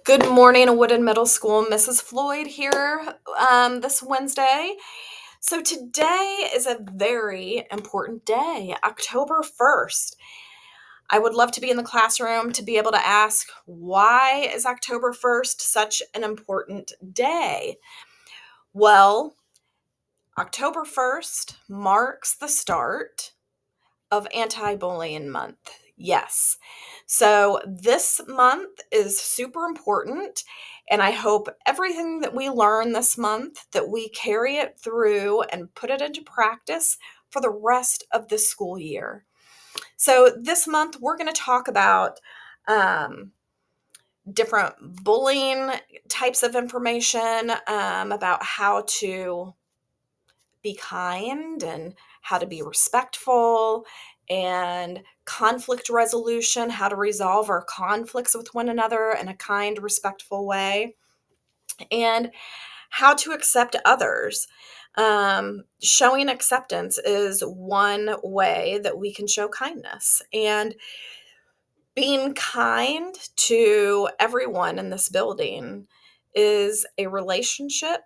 Good morning, Wooded Middle School. Mrs. Floyd here this Wednesday. So, today is a very important day, October 1st. I would love to be in the classroom to be able to ask, why is October 1st such an important day? Well, October 1st marks the start of Anti-Bullying Month. Yes. So this month is super important, and I hope everything that we learn this month that we carry it through and put it into practice for the rest of the school year. So this month we're going to talk about um, different bullying types of information, about how to be kind and how to be respectful and conflict resolution, how to resolve our conflicts with one another in a kind, respectful way, and how to accept others. Showing acceptance is one way that we can show kindness. And being kind to everyone in this building is a relationship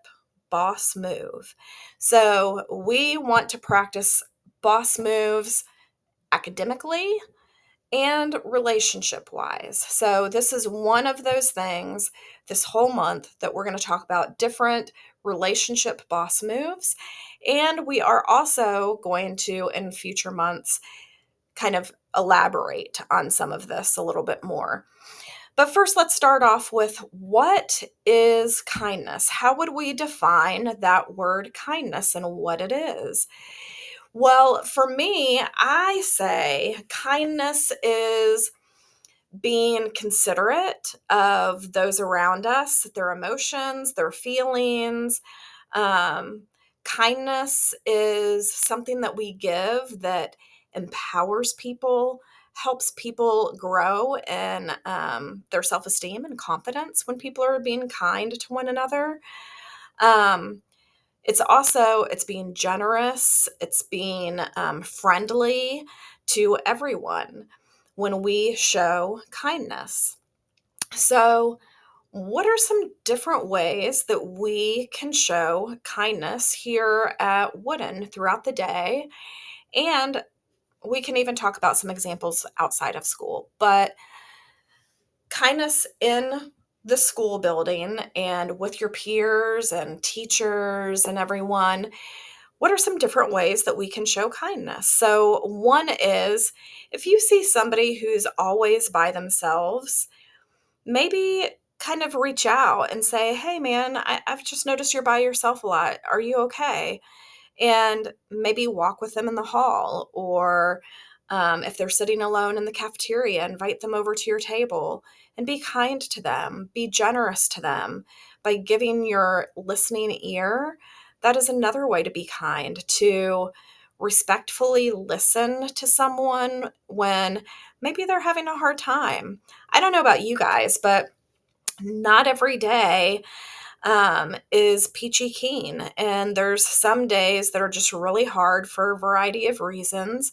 boss move. So we want to practice boss moves academically and relationship wise. So this is one of those things this whole month that we're going to talk about different relationship boss moves. And we are also going to, in future months, kind of elaborate on some of this a little bit more. But first, let's start off with, what is kindness? How would we define that word kindness and what it is? Well, for me, I say kindness is being considerate of those around us, their emotions, their feelings. Um, Kindness is something that we give that empowers people, helps people grow in their self-esteem and confidence when people are being kind to one another. Um, it's being generous, it's being friendly to everyone when we show kindness. So, what are some different ways that we can show kindness here at Wooden throughout the day? And we can even talk about some examples outside of school, but kindness in the school building and with your peers and teachers and everyone. What are some different ways that we can show kindness? So, one is, if you see somebody who's always by themselves, maybe kind of reach out and say, "Hey, man, I've just noticed you're by yourself a lot. Are you okay?" And maybe walk with them in the hall, or if they're sitting alone in the cafeteria, invite them over to your table and be kind to them, be generous to them by giving your listening ear. That is another way to be kind, to respectfully listen to someone when maybe they're having a hard time. I don't know about you guys, but not every day is peachy keen. And there's some days that are just really hard for a variety of reasons.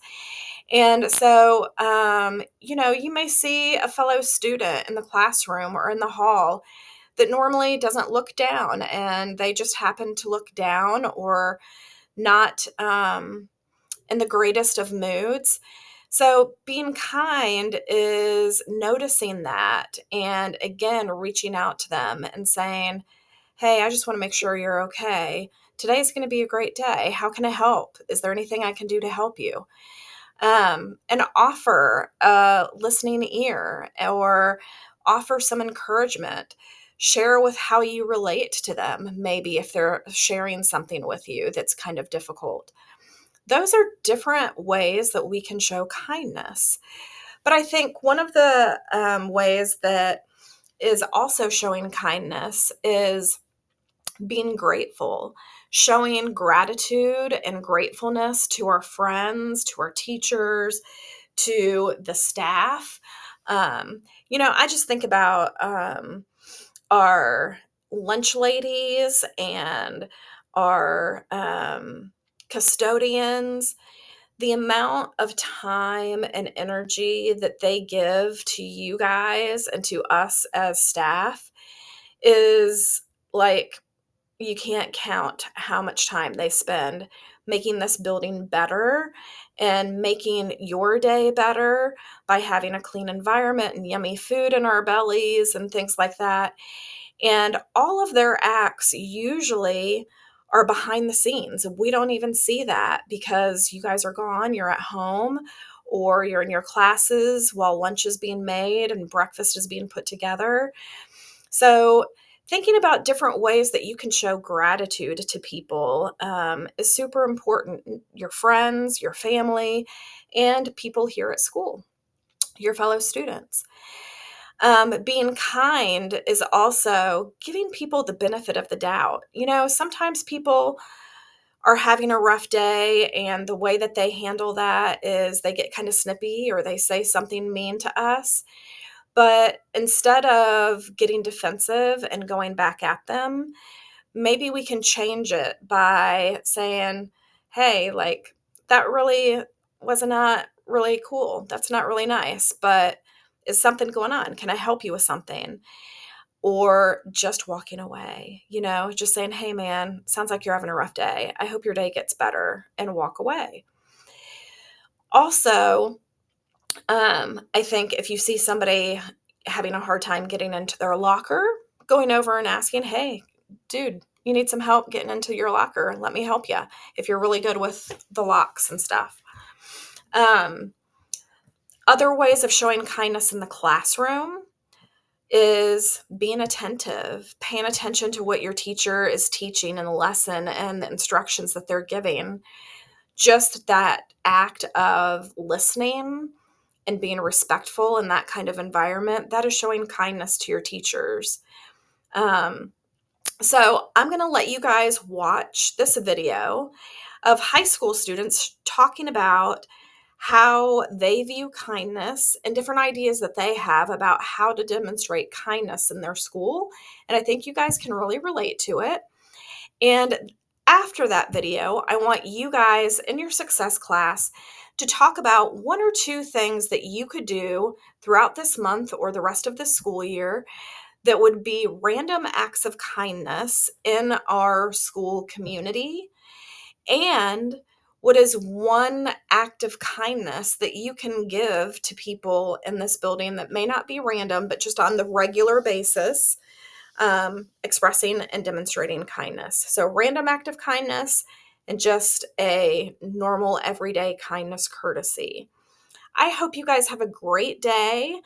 And so, you may see a fellow student in the classroom or in the hall that normally doesn't look down, and they just happen to look down or not in the greatest of moods. So, being kind is noticing that and again reaching out to them and saying, "Hey, I just want to make sure you're okay. Today's going to be a great day. How can I help? Is there anything I can do to help you?" And offer a listening ear or offer some encouragement. Share with how you relate to them, maybe if they're sharing something with you that's kind of difficult. Those are different ways that we can show kindness. But I think one of the ways that is also showing kindness is being grateful, showing gratitude and gratefulness to our friends, to our teachers, to the staff. I just think about our lunch ladies and our custodians. the amount of time and energy that they give to you guys and to us as staff is like, you can't count how much time they spend making this building better and making your day better by having a clean environment and yummy food in our bellies and things like that. And all of their acts usually are behind the scenes. We don't even see that because you guys are gone, you're at home, or you're in your classes while lunch is being made and breakfast is being put together. So, thinking about different ways that you can show gratitude to people is super important. Your friends, your family, and people here at school, your fellow students. Being kind is also giving people the benefit of the doubt. Sometimes people are having a rough day, and the way that they handle that is they get kind of snippy or they say something mean to us. But instead of getting defensive and going back at them, maybe we can change it by saying, hey, like, that really was not really cool. That's not really nice, but is something going on? Can I help you with something? Or just walking away, just saying, hey, man, sounds like you're having a rough day. I hope your day gets better, and walk away. Also, I think if you see somebody having a hard time getting into their locker, going over and asking, hey, dude, you need some help getting into your locker. Let me help you if you're really good with the locks and stuff. Other ways of showing kindness in the classroom is being attentive, paying attention to what your teacher is teaching in the lesson and the instructions that they're giving. Just that act of listening and being respectful in that kind of environment, that is showing kindness to your teachers. So I'm going to let you guys watch this video of high school students talking about how they view kindness and different ideas that they have about how to demonstrate kindness in their school. And I think you guys can really relate to it. And after that video, I want you guys in your success class to talk about 1 or 2 things that you could do throughout this month or the rest of the school year that would be random acts of kindness in our school community. And what is one act of kindness that you can give to people in this building that may not be random, but just on the regular basis, expressing and demonstrating kindness. So random act of kindness and just a normal everyday kindness courtesy. I hope you guys have a great day.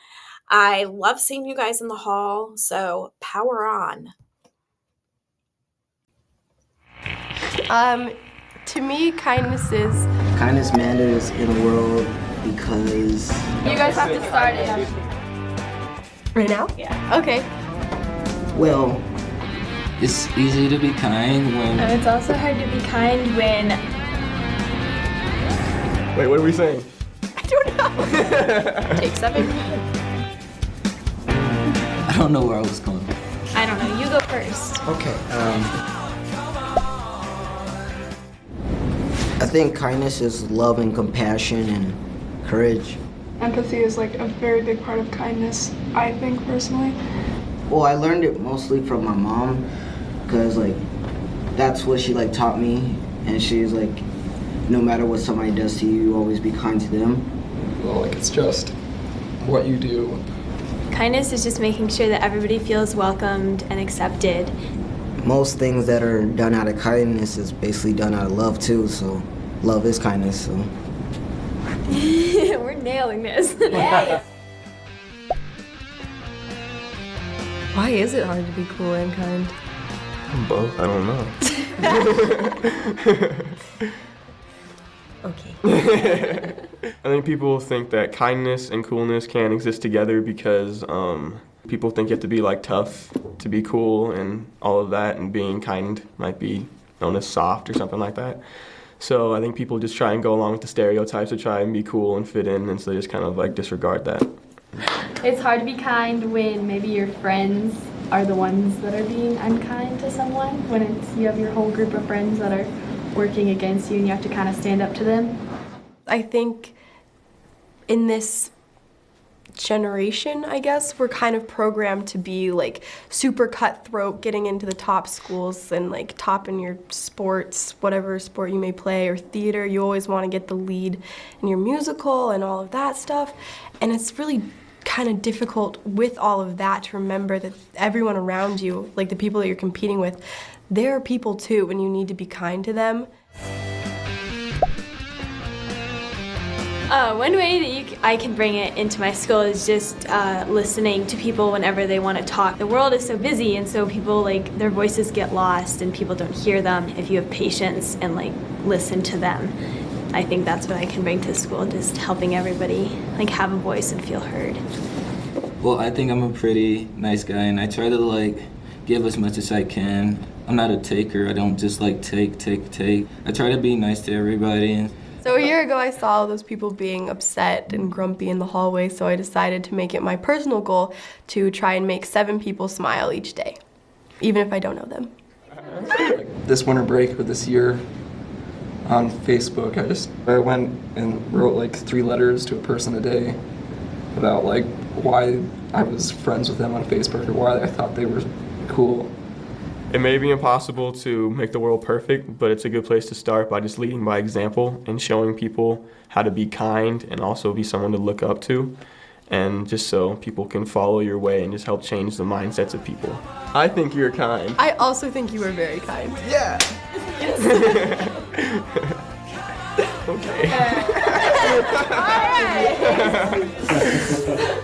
I love seeing you guys in the hall, so power on. To me, kindness matters in the world because you guys have to start it right now? Yeah. Okay. Well, it's easy to be kind when... It's also hard to be kind when... Wait, what are we saying? I don't know. Take 7. I don't know where I was going. I don't know, you go first. okay. I think kindness is love and compassion and courage. Empathy is like a very big part of kindness, I think personally. Well, I learned it mostly from my mom because that's what she taught me, and she's like, no matter what somebody does to you, always be kind to them. Well, it's just what you do. Kindness is just making sure that everybody feels welcomed and accepted. Most things that are done out of kindness is basically done out of love too, so love is kindness, so. We're nailing this. Yeah. Why is it hard to be cool and kind? Both? I don't know. Okay. I think people think that kindness and coolness can't exist together because people think you have to be tough to be cool and all of that, and being kind might be known as soft or something like that. So I think people just try and go along with the stereotypes to try and be cool and fit in, and so they just kind of disregard that. It's hard to be kind when maybe your friends are the ones that are being unkind to someone, when you have your whole group of friends that are working against you and you have to kind of stand up to them. I think in this generation, I guess, we're kind of programmed to be like super cutthroat, getting into the top schools and like top in your sports, whatever sport you may play, or theater. You always want to get the lead in your musical and all of that stuff. And it's really kind of difficult with all of that to remember that everyone around you, like the people that you're competing with, they're people too, and you need to be kind to them. One way that I can bring it into my school is just listening to people whenever they want to talk. The world is so busy, and so people, like, their voices get lost and people don't hear them. If you have patience and like listen to them, I think that's what I can bring to school, just helping everybody like have a voice and feel heard. Well, I think I'm a pretty nice guy, and I try to like give as much as I can. I'm not a taker. I don't just like take. I try to be nice to everybody. So a year ago I saw all those people being upset and grumpy in the hallway, so I decided to make it my personal goal to try and make 7 people smile each day, even if I don't know them. This winter break or this year on Facebook, I went and wrote like 3 letters to a person a day about like why I was friends with them on Facebook or why I thought they were cool. It may be impossible to make the world perfect, but it's a good place to start by just leading by example and showing people how to be kind and also be someone to look up to, and just so people can follow your way and just help change the mindsets of people. I think you're kind. I also think you are very kind. Yeah. Okay. All right.